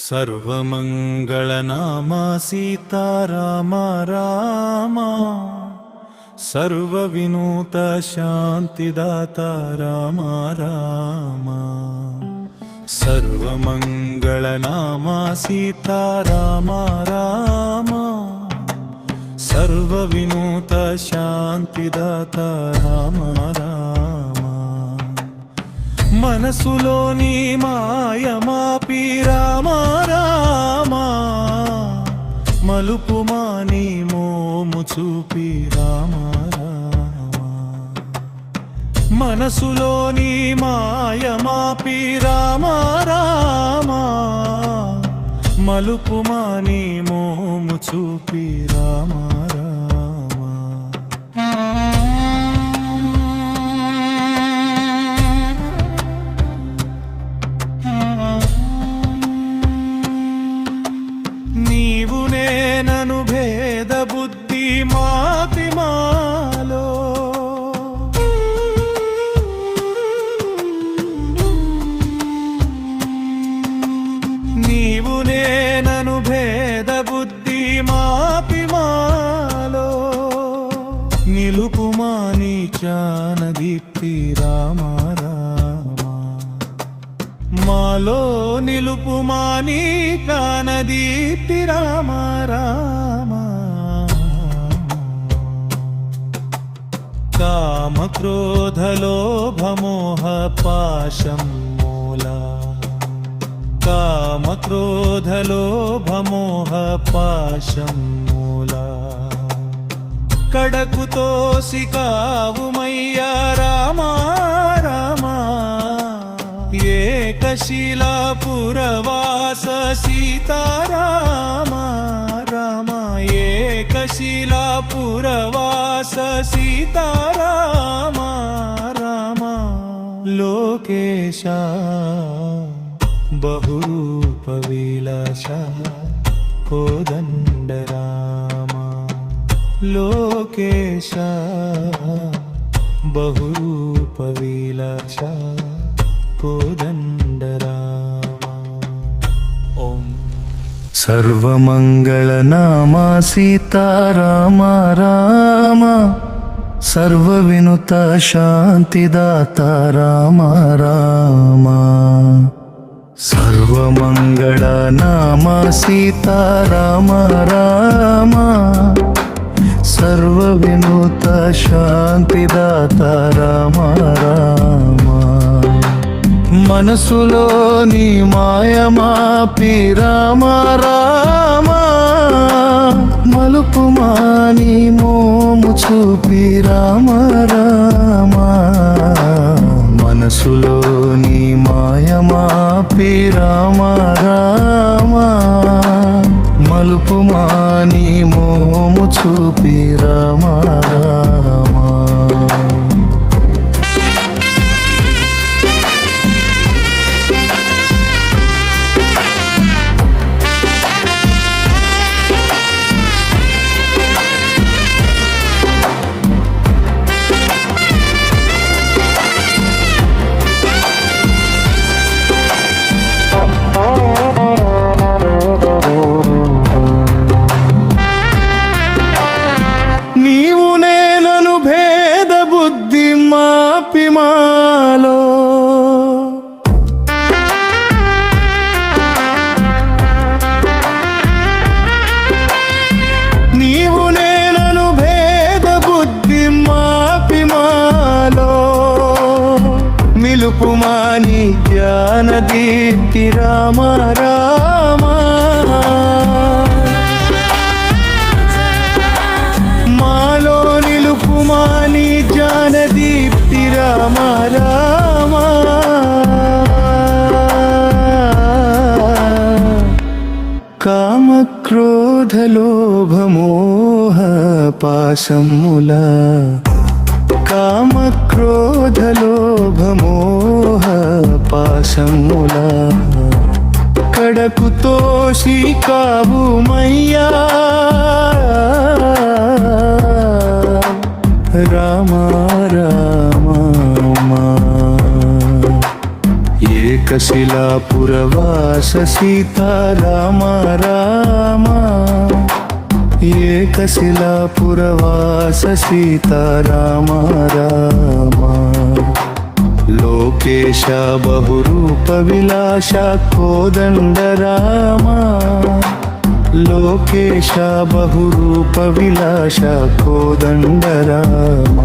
सर्वमङ्गलनामा सीतारामा रामा, सर्वविनूतशान्तिदाता रामा रामा। सर्वमङ्गलनामा सीतारामा रामा, सर्वविनूतशान्तिदाता रामा रामा। మనసులోని మాయమాపి రామా రామా, మలుపు మాని మోము చూపి రామా రామా। మనసులోని మాయమాపి రామా రామా, మలుపు మాని మోము చూపి రామా రామా। నీవు నేనను భేద బుద్ధి మాపి మాలో, నీవు నేనను భేద బుద్ధి మాపి మాలో, నిలుపుమా నీ జ్ఞాన దీప్తి రామా రామా। మాలో నిలుపుమా నీ జ్ఞాన దీప్తి రామా రామా। కామ క్రోధ లోభ మోహ పాశం మూలా, కామ క్రోధ లోభ మోహ పాశం మూలా, కడకు తోసికావుమయ్యా రామా రామా। ఏకశిలాపురవాస సీతారామ రామ, ఏకశిలాపురవాస సీతారామ రామ। లోకేశ బహురూప విలాస కోదండ రామ, లోకేశ బహురూప విలాస కోదండ రామ। ఓం సర్వమంగళనామా సీతారామ రామ, సర్వవినుత శాంతిదాత రామ రామ। సర్వమంగళనామా సీతారామ రామ, సర్వవినుత శాంతిదాత రామ రామ। మనసులోని మాయమాపి రామా రామా, మలుపు మాని మోము చూపి రామా రామా। మనసులోని మాయమాపి రామా రామా, మలుపు మాని మోము చూపి రామా రామా। నీవు నేనను భేద బుద్ధి మాపి మాలో, నీవు నేనను భేద బుద్ధి మాపి మాలో, నిలుపుమా నీ జ్ఞాన దీప్తి రామా రామా। మాలో నిలుపుమా నీ జ్ఞాన దీప్తి రామా రామా। కామ క్రోధ లోభ మోహ పాశములా, కామ క్రోధ లోభ మోహ పాశములా, కడకు తోసి కావుమయ్యా రామా రామా। ఏకశిలాపురవాస సీతారామ రామ ఏకశిలాపురవాస సీతారామ రామ లోకేశ బహురూప విలాస కోదండ రామ లోకేశ బహురూప విలాస కోదండ రామ